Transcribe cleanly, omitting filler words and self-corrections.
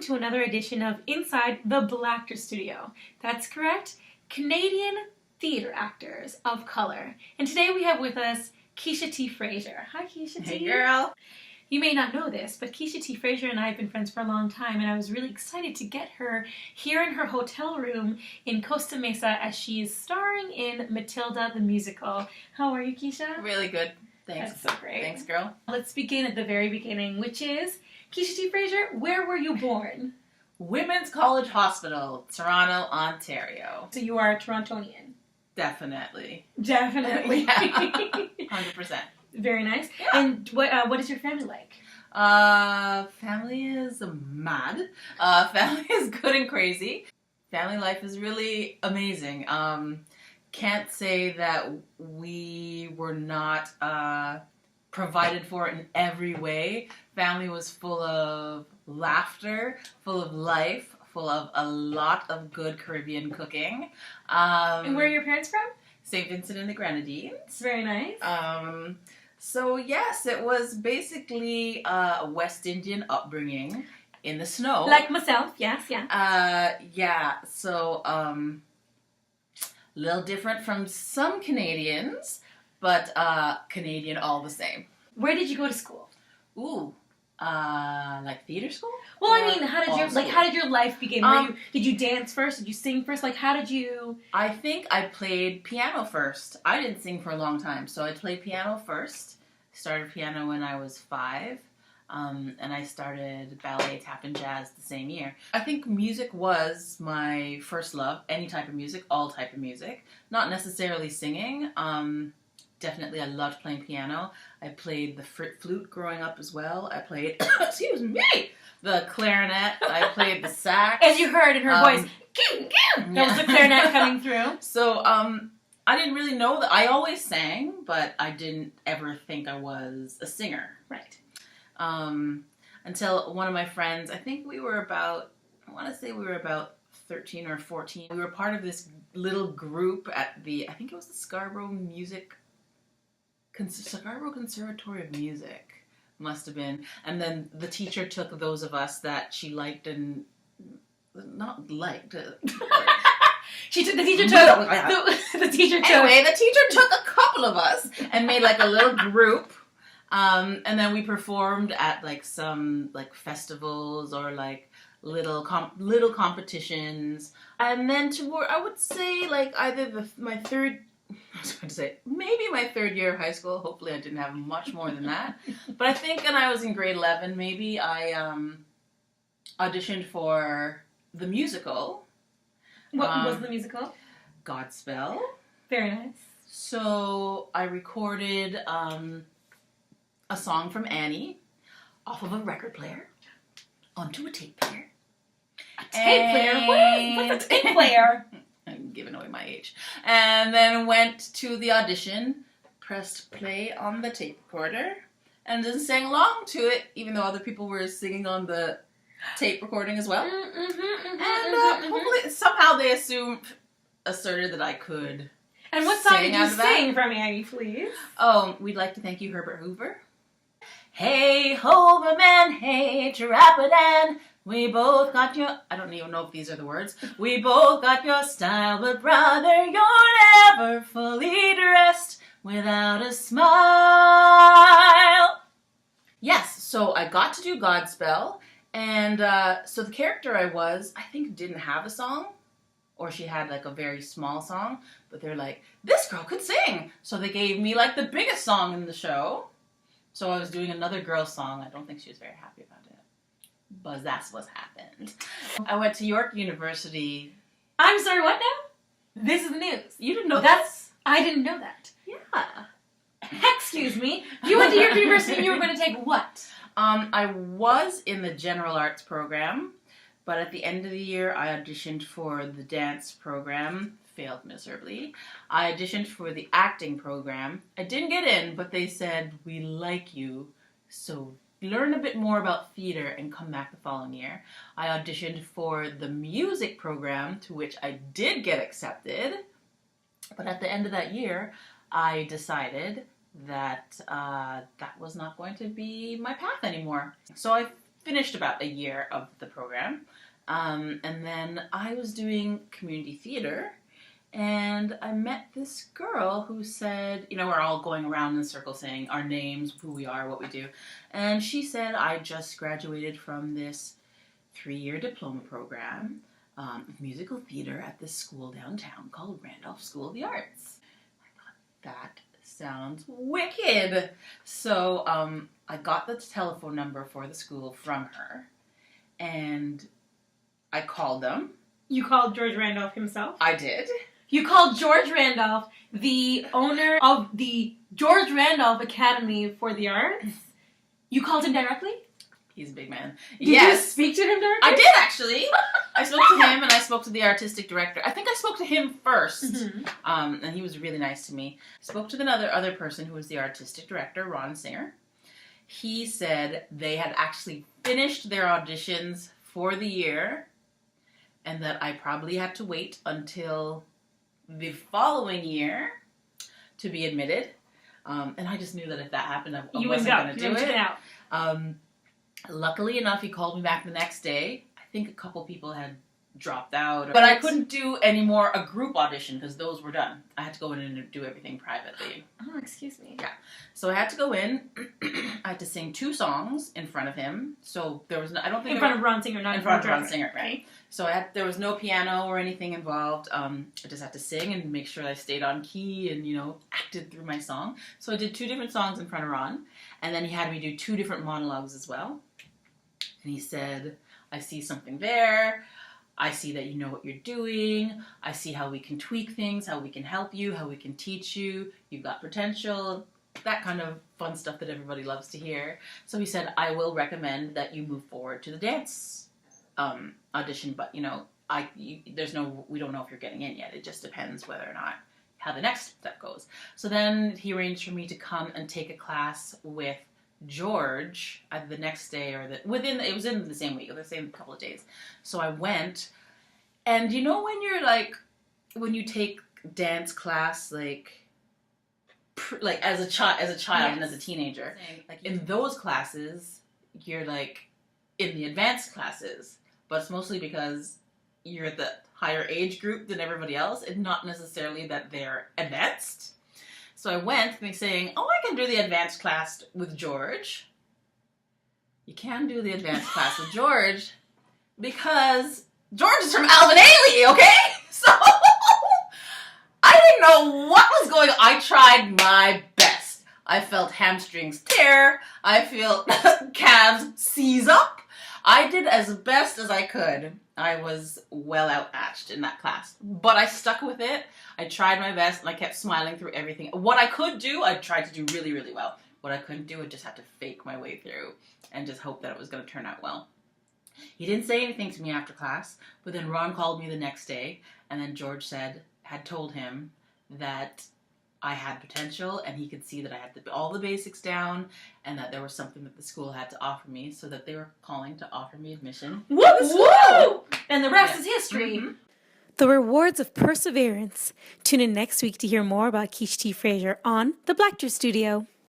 to another edition of Inside the Blacktor Studio. That's correct, Canadian theatre actors of color. And today we have with us Keisha T. Fraser. Hi, Keisha T. Hey, girl. You may not know this, but Keisha T. Fraser and I have been friends for a long time, and I was really excited to get her here in her hotel room in Costa Mesa as she is starring in Matilda the Musical. How are you, Keisha? Really good. Thanks. That's so great. Thanks, girl. Let's begin at the very beginning, which is, Keisha T. Fraser, where were you born? Women's College Hospital, Toronto, Ontario. So you are a Torontonian. Definitely. Definitely. Yeah. 100%. Very nice. Yeah. And what is your family like? Family is mad. Family is good and crazy. Family life is really amazing. Can't say that we were not provided for in every way. Family was full of laughter, full of life, full of a lot of good Caribbean cooking. And where are your parents from? St. Vincent and the Grenadines. Very nice. So yes, it was basically a West Indian upbringing in the snow. Like myself, yes, yeah. Yeah, so a little different from some Canadians, but Canadian all the same. Where did you go to school? Ooh, like theater school? Well, I mean, how did your life begin? Did you dance first? Did you sing first? Like, how did you? I think I played piano first. I didn't sing for a long time, so I played piano first. Started piano when I was 5, and I started ballet, tap, and jazz the same year. I think music was my first love. Any type of music, all type of music. Not necessarily singing. Definitely, I loved playing piano. I played the flute growing up as well. I played, excuse me, the clarinet. I played the sax. As you heard in her voice, that was the clarinet coming through. So, I didn't really know that. I always sang, but I didn't ever think I was a singer. Right. Until one of my friends, I think we were about 13 or 14. We were part of this little group at I think it was the Scarborough Conservatory of Music, must have been. And then the teacher took those of us that she liked and not liked. The teacher took a couple of us and made like a little group. And then we performed at like some like festivals or like little competitions. And then I would say like either maybe my third year of high school. Hopefully I didn't have much more than that. But I think when I was in grade 11, maybe I auditioned for the musical. What was the musical? Godspell. Very nice. So I recorded a song from Annie off of a record player onto a tape player. A tape player? What's a tape player? I'm giving away my age. And then went to the audition, pressed play on the tape recorder, and then sang along to it, even though other people were singing on the tape recording as well. Hopefully, somehow they asserted that I could. And what song did you sing from Annie, please? Oh, we'd like to thank you, Herbert Hoover. Hey, Hoover man, hey, Rapidan. We both got your... I don't even know if these are the words. We both got your style, but brother, you're never fully dressed without a smile. Yes, so I got to do Godspell, and so the character I was, I think, didn't have a song, or she had like a very small song, but they're like, this girl could sing. So they gave me like the biggest song in the show. So I was doing another girl's song. I don't think she was very happy about it. But that's what happened. I went to York University. I'm sorry, what now? This is the news. You didn't know that? I didn't know that. Yeah. Excuse me. You went to York University and you were going to take what? I was in the general arts program, but at the end of the year I auditioned for the dance program. Failed miserably. I auditioned for the acting program. I didn't get in, but they said, we like you, so learn a bit more about theater and come back the following year. I auditioned for the music program, to which I did get accepted, but at the end of that year, I decided that that was not going to be my path anymore. So I finished about a year of the program. And then I was doing community theater, and I met this girl who said, you know, we're all going around in a circle saying our names, who we are, what we do. And she said, I just graduated from this 3-year diploma program of musical theater at this school downtown called Randolph School of the Arts. I thought, that sounds wicked. So I got the telephone number for the school from her, and I called them. You called George Randolph himself? I did. You called George Randolph, the owner of the George Randolph Academy for the Arts? You called him directly? He's a big man. Did you speak to him directly? I did, actually. I spoke to him, and I spoke to the artistic director. I think I spoke to him first, and he was really nice to me. I spoke to the other person who was the artistic director, Ron Singer. He said they had actually finished their auditions for the year, and that I probably had to wait until the following year to be admitted. And I just knew that if that happened, I wasn't going to do it. Luckily enough, he called me back the next day. I think a couple people had dropped out. But I couldn't do any more a group audition because those were done. I had to go in and do everything privately. Oh, excuse me. Yeah. So I had to go in. I had to sing 2 songs in front of him. So there was no, I don't think... In front of Ron Singer, not in front of Ron Singer, right. So there was no piano or anything involved. I just had to sing and make sure I stayed on key and, you know, acted through my song. So I did 2 different songs in front of Ron. And then he had me do 2 different monologues as well. And he said, I see something there. I see that you know what you're doing. I see how we can tweak things, how we can help you, how we can teach you. You've got potential. That kind of fun stuff that everybody loves to hear. So he said, I will recommend that you move forward to the dance audition. But, you know, we don't know if you're getting in yet. It just depends whether or not how the next step goes. So then he arranged for me to come and take a class with George the next day, or it was in the same week, or the same couple of days. So I went, and you know when you take dance class like as a child yes. And as a teenager, like in those classes you're like in the advanced classes, but it's mostly because you're at the higher age group than everybody else, and not necessarily that they're advanced. So I went saying, oh, I can do the advanced class with George. You can do the advanced class with George because George is from Alvin Ailey, okay? So I didn't know what was going on. I tried my best. I felt hamstrings tear. I felt calves seize up. I did as best as I could. I was well outmatched in that class. But I stuck with it. I tried my best, and I kept smiling through everything. What I could do, I tried to do really, really well. What I couldn't do, I just had to fake my way through and just hope that it was going to turn out well. He didn't say anything to me after class, but then Ron called me the next day, and then George had told him that I had potential, and he could see that I had all the basics down, and that there was something that the school had to offer me, so that they were calling to offer me admission. Woo! And the rest is history. Mm-hmm. The rewards of perseverance. Tune in next week to hear more about Keisha T. Fraser on the Blacktor Studio.